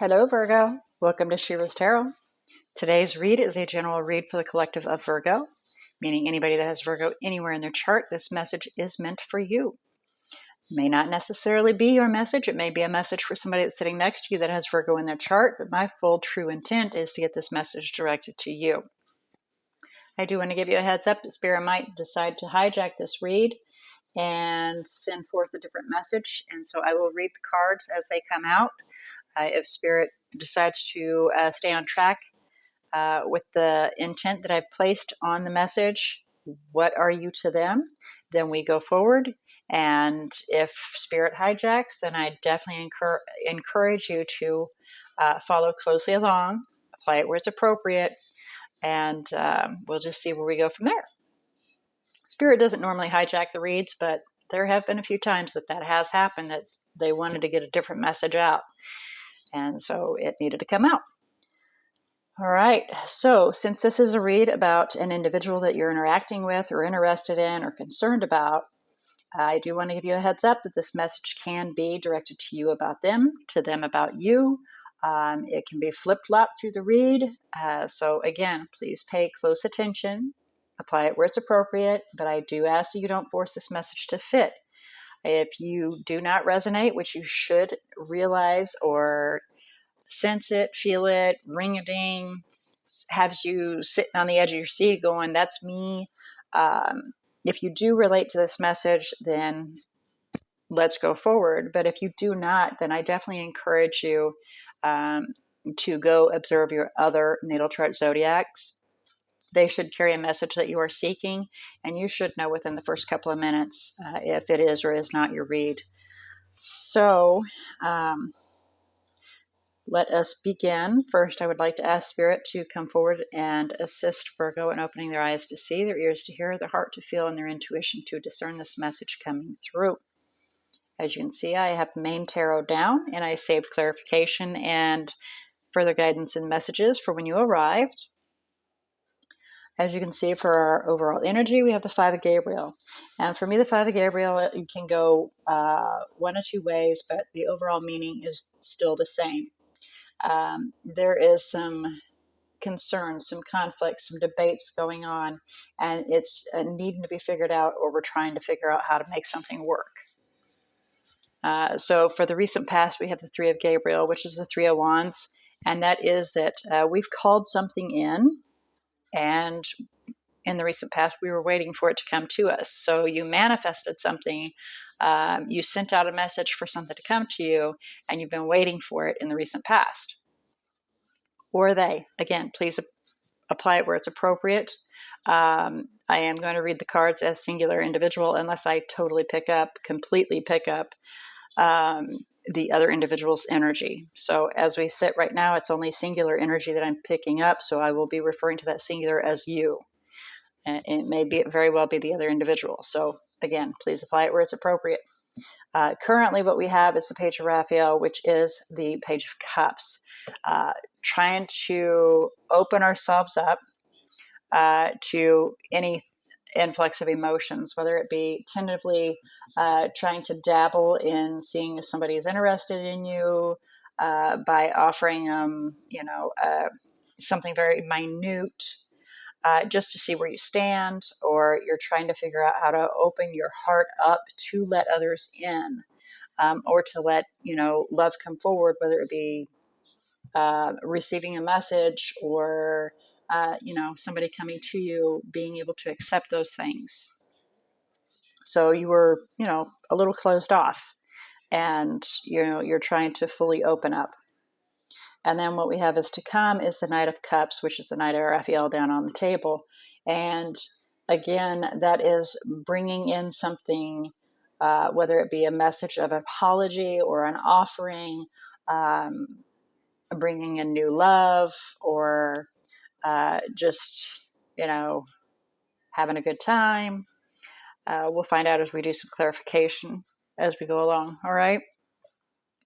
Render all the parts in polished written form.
Hello, Virgo. Welcome to She-ruhz Tarot. Today's read is a general read for the collective of Virgo, meaning anybody that has Virgo anywhere in their chart. This message is meant for you. It may not necessarily be your message. It may be a message for somebody that's sitting next to you that has Virgo in their chart, but my full true intent is to get this message directed to you. I do want to give you a heads up that Spirit might decide to hijack this read and send forth a different message, and so I will read the cards as they come out. If Spirit decides to stay on track with the intent that I've placed on the message, what are you to them? Then we go forward. And if Spirit hijacks, then I definitely encourage you to follow closely along, apply it where it's appropriate, and we'll just see where we go from there. Spirit doesn't normally hijack the reads, but there have been a few times that has happened, that they wanted to get a different message out. And so it needed to come out. All right, so since this is a read about an individual that you're interacting with or interested in or concerned about, I do want to give you a heads up that this message can be directed to you about them, to them about you. It can be flip-flopped through the read. So again, please pay close attention, apply it where it's appropriate, but I do ask that you don't force this message to fit. If you do not resonate, which you should realize or sense it, feel it, ring-a-ding, has you sitting on the edge of your seat going, that's me. If you do relate to this message, then let's go forward. But if you do not, then I definitely encourage you to go observe your other natal chart zodiacs. They should carry a message that you are seeking, and you should know within the first couple of minutes if it is or is not your read. So let us begin. First, I would like to ask Spirit to come forward and assist Virgo in opening their eyes to see, their ears to hear, their heart to feel, and their intuition to discern this message coming through. As you can see, I have the main tarot down, and I saved clarification and further guidance and messages for when you arrived. As you can see, for our overall energy, we have the Five of Gabriel. And for me, the Five of Gabriel, it can go one of two ways, but the overall meaning is still the same. There is some concerns, some conflicts, some debates going on, and it's needing to be figured out, or we're trying to figure out how to make something work. So for the recent past, we have the Three of Gabriel, which is the Three of Wands, and that is that we've called something in, and in the recent past, we were waiting for it to come to us. So you manifested something, you sent out a message for something to come to you, and you've been waiting for it in the recent past. Or they. Again, please apply it where it's appropriate. I am going to read the cards as singular individual unless I completely pick up the other individual's energy. So as we sit right now, it's only singular energy that I'm picking up, so I will be referring to that singular as you. And it may very well be the other individual. So again, please apply it where it's appropriate. Currently, what we have is the Page of Raphael, which is the Page of Cups. Trying to open ourselves up to any influx of emotions, whether it be tentatively trying to dabble in seeing if somebody is interested in you by offering them, something very minute, just to see where you stand, or you're trying to figure out how to open your heart up to let others in, or to let, love come forward, whether it be receiving a message or, somebody coming to you, being able to accept those things. So you were, a little closed off, and, you're trying to fully open up. And then what we have is to come is the Knight of Cups, which is the Knight of Raphael down on the table. And again, that is bringing in something, whether it be a message of apology or an offering, bringing in new love, or just, having a good time. We'll find out as we do some clarification as we go along. All right.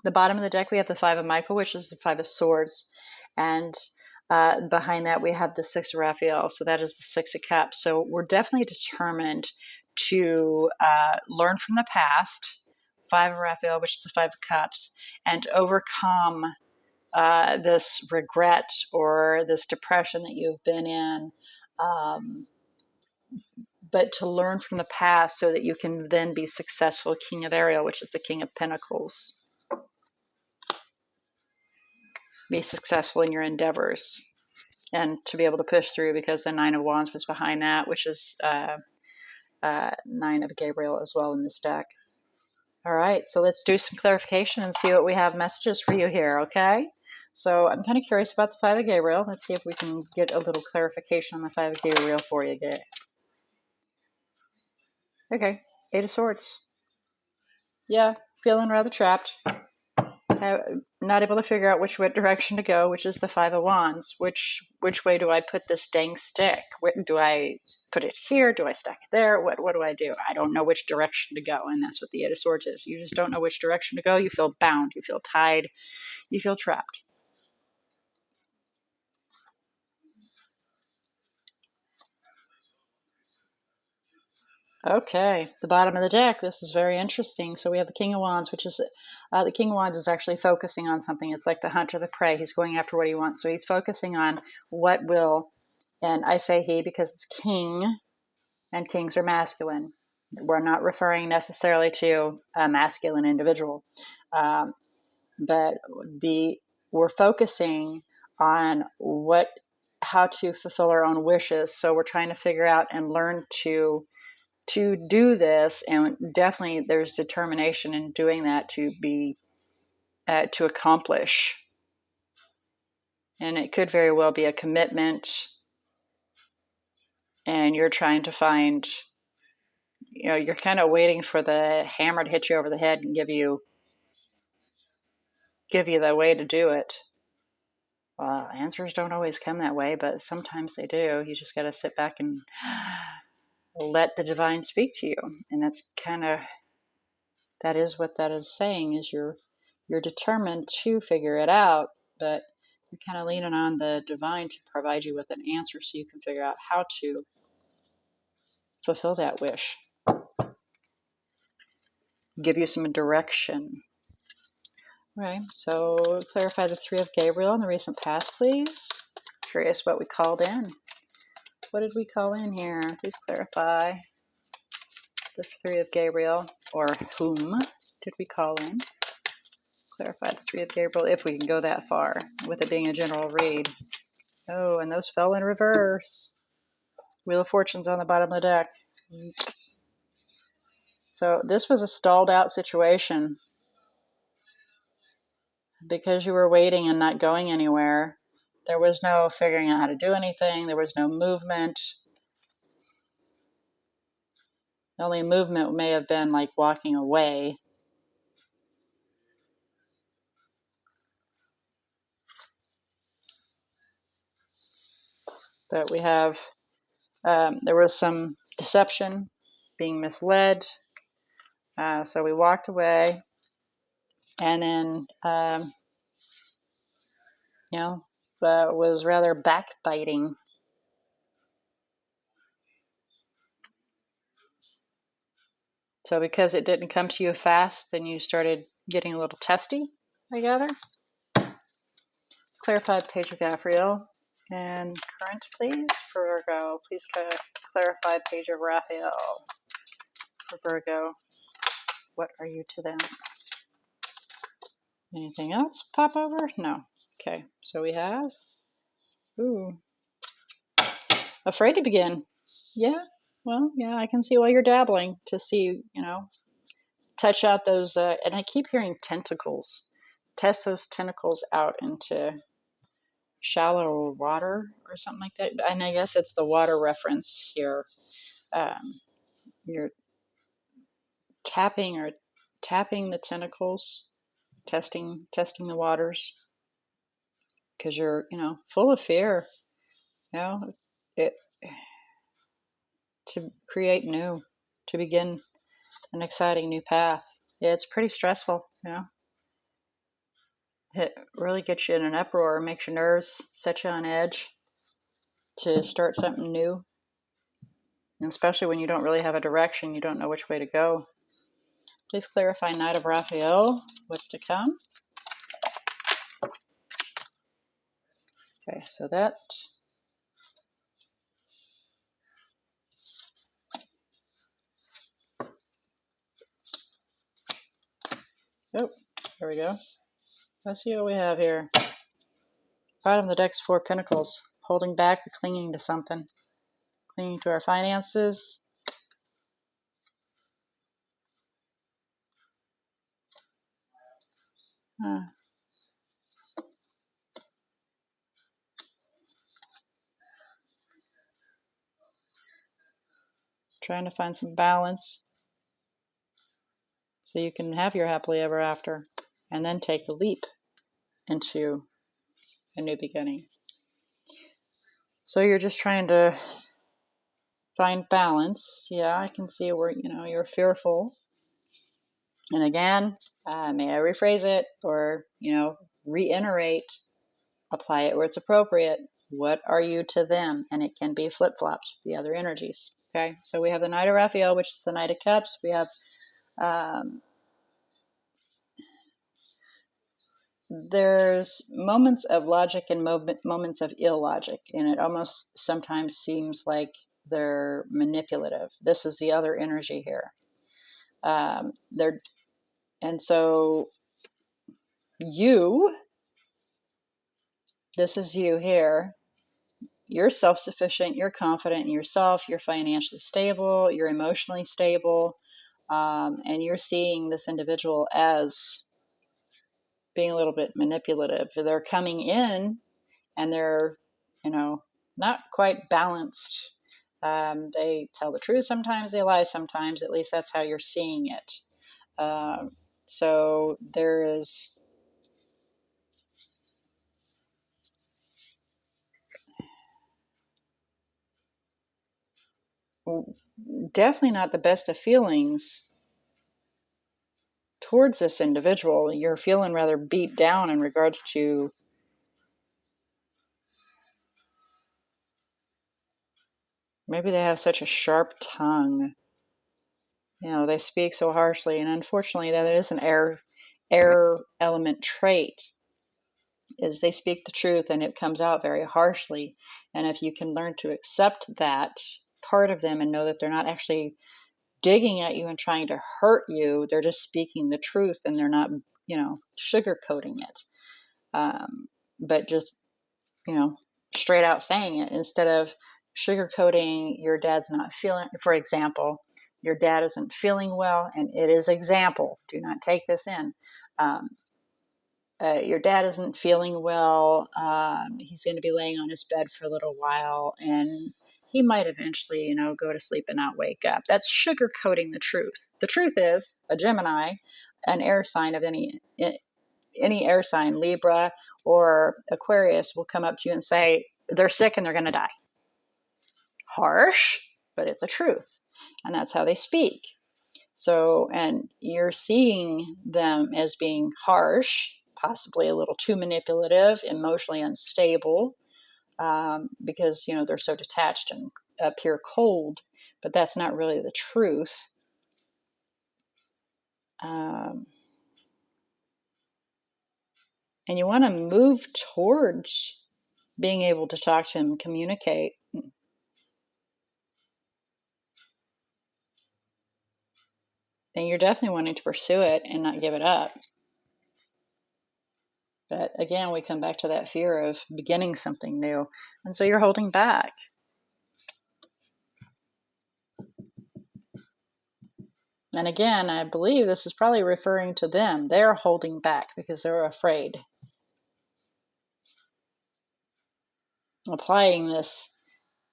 The bottom of the deck, we have the Five of Michael, which is the Five of Swords. And behind that, we have the Six of Raphael. So that is the Six of Cups. So we're definitely determined to learn from the past, Five of Raphael, which is the Five of Cups, and overcome this regret or this depression that you've been in, but to learn from the past so that you can then be successful. King of Ariel, which is the King of Pentacles. Be successful in your endeavors and to be able to push through, because the Nine of Wands was behind that, which is Nine of Gabriel as well in this deck. All right, so let's do some clarification and see what we have messages for you here, okay? So I'm kind of curious about the Five of Gabriel. Let's see if we can get a little clarification on the Five of Gabriel for you, Gabe. Okay, Eight of Swords. Yeah, feeling rather trapped. Not able to figure out which direction to go, which is the Five of Wands. Which way do I put this dang stick? Do I put it here? Do I stack it there? What do I do? I don't know which direction to go, and that's what the Eight of Swords is. You just don't know which direction to go. You feel bound. You feel tied. You feel trapped. Okay, the bottom of the deck, this is very interesting. So we have the King of Wands, which is, the King of Wands is actually focusing on something. It's like the hunter, the prey. He's going after what he wants. So he's focusing on what will, and I say he because it's king, and kings are masculine. We're not referring necessarily to a masculine individual, but we're focusing on how to fulfill our own wishes. So we're trying to figure out and learn to do this, and definitely there's determination in doing that to accomplish. And it could very well be a commitment, and you're trying to find, you're kind of waiting for the hammer to hit you over the head and give you the way to do it. Well, answers don't always come that way, but sometimes they do. You just got to sit back and let the divine speak to you. And that is what that is saying, is you're determined to figure it out, but you're kind of leaning on the divine to provide you with an answer so you can figure out how to fulfill that wish. Give you some direction. Right, so clarify the Three of Gabriel in the recent past, please. Curious what we called in. What did we call in here? Please clarify the Three of Gabriel, or whom did we call in? Clarify the Three of Gabriel, if we can go that far, with it being a general read. Oh, and those fell in reverse. Wheel of Fortune's on the bottom of the deck. So this was a stalled out situation because you were waiting and not going anywhere. There was no figuring out how to do anything. There was no movement. The only movement may have been like walking away. But we have, there was some deception, being misled. So we walked away, and then, was rather backbiting. So because it didn't come to you fast, then you started getting a little testy, I gather. Clarified page of Gabriel. And current, please, for Virgo. Please clarify page of Raphael for Virgo. What are you to them? Anything else pop over? No. Okay, so we have, afraid to begin. Yeah, well, yeah, I can see why you're dabbling to see, touch out those, and I keep hearing tentacles. Test those tentacles out into shallow water or something like that. And I guess it's the water reference here. You're tapping the tentacles, testing the waters, because you're, full of fear, to create new, to begin an exciting new path. Yeah, it's pretty stressful, It really gets you in an uproar, makes your nerves, set you on edge to start something new. And especially when you don't really have a direction, you don't know which way to go. Please clarify Knight of Raphael, what's to come. Okay, so that oh, there we go. Let's see what we have here. Bottom of the deck's 4 Pentacles, holding back, clinging to something, clinging to our finances. Trying to find some balance so you can have your happily ever after and then take the leap into a new beginning. So you're just trying to find balance. Yeah, I can see where, you're fearful. And again, may I rephrase it or, reiterate, apply it where it's appropriate. What are you to them? And it can be flip-flopped, the other energies. Okay, so we have the Knight of Raphael, which is the Knight of Cups. We have there's moments of logic and moments of illogic, and it almost sometimes seems like they're manipulative. This is the other energy here. And so this is you here. You're self-sufficient, you're confident in yourself, you're financially stable, you're emotionally stable, and you're seeing this individual as being a little bit manipulative. They're coming in and they're, not quite balanced. They tell the truth sometimes, they lie sometimes. At least that's how you're seeing it. So there is definitely not the best of feelings towards this individual. You're feeling rather beat down in regards to maybe they have such a sharp tongue. They speak so harshly, and unfortunately that is an air element trait, is they speak the truth and it comes out very harshly. And if you can learn to accept that part of them and know that they're not actually digging at you and trying to hurt you, they're just speaking the truth and they're not, sugarcoating it. But just, straight out saying it instead of sugarcoating. Your dad's not feeling, for example, your dad isn't feeling well, and it is example. Do not take this in. Your dad isn't feeling well. He's going to be laying on his bed for a little while, and he might eventually, go to sleep and not wake up. That's sugarcoating the truth. The truth is, a Gemini, an air sign of any air sign, Libra or Aquarius, will come up to you and say they're sick and they're going to die. Harsh, but it's a truth, and that's how they speak. So, and you're seeing them as being harsh, possibly a little too manipulative, emotionally unstable, because, they're so detached and appear cold, but that's not really the truth. And you want to move towards being able to talk to him, communicate. And you're definitely wanting to pursue it and not give it up. But again, we come back to that fear of beginning something new. And so you're holding back. And again, I believe this is probably referring to them. They're holding back because they're afraid. Applying this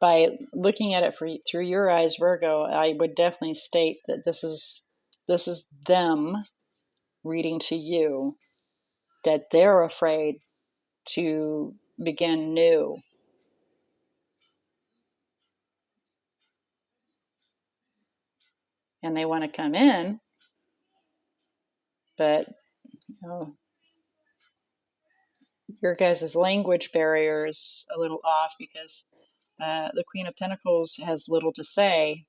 by looking at it through your eyes, Virgo, I would definitely state that this is them reading to you that they're afraid to begin new. And they want to come in, but your guys' language barrier is a little off because the Queen of Pentacles has little to say,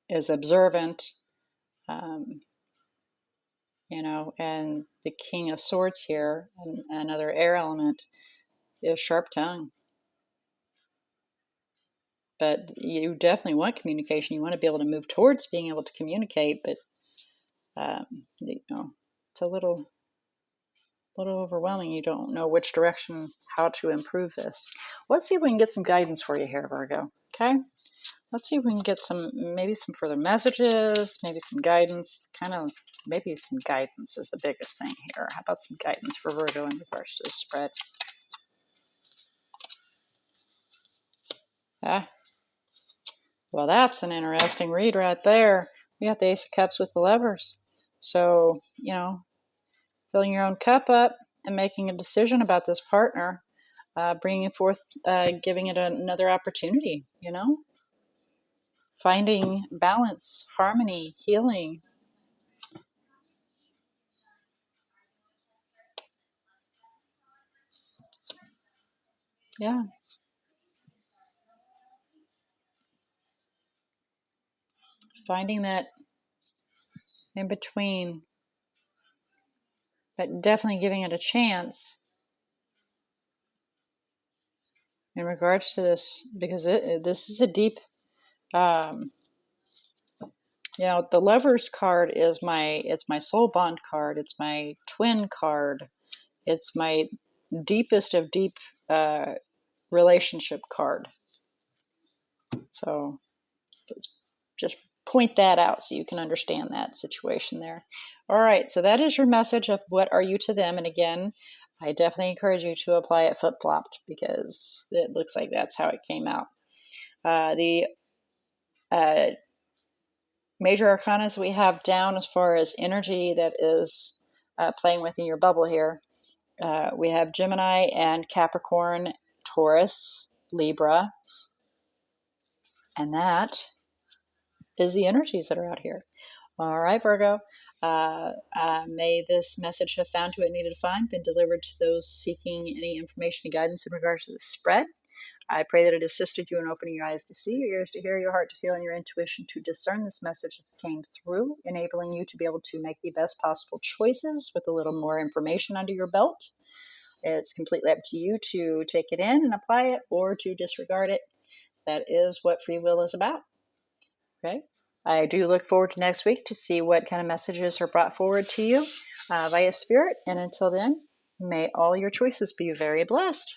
is observant, and the King of Swords here, and another air element, is sharp tongue. But you definitely want communication. You want to be able to move towards being able to communicate, but it's a little overwhelming. You don't know which direction, how to improve this. Let's see if we can get some guidance for you here, Virgo. Okay? Let's see if we can get maybe some further messages, maybe some guidance. Maybe some guidance is the biggest thing here. How about some guidance for Virgo in regards to the spread? Ah, well, that's an interesting read right there. We got the Ace of Cups with the Lovers. So, filling your own cup up and making a decision about this partner, bringing forth, giving it another opportunity, finding balance, harmony, healing. Yeah. Finding that in between, but definitely giving it a chance in regards to this, because this is a deep, the Lovers card is it's my soul bond card. It's my twin card. It's my deepest of deep relationship card. So let's just point that out so you can understand that situation there. All right, so that is your message of what are you to them. And again, I definitely encourage you to apply it flip-flopped, because it looks like that's how it came out. The major arcanas we have down as far as energy that is playing within your bubble here, we have Gemini and Capricorn, Taurus, Libra, and that is the energies that are out here. All right, Virgo. May this message have found who it needed to find, been delivered to those seeking any information and guidance in regards to the spread. I pray that it assisted you in opening your eyes to see, your ears to hear, your heart to feel, and your intuition to discern this message that came through, enabling you to be able to make the best possible choices with a little more information under your belt. It's completely up to you to take it in and apply it, or to disregard it. That is what free will is about. Okay? I do look forward to next week to see what kind of messages are brought forward to you via Spirit. And until then, may all your choices be very blessed.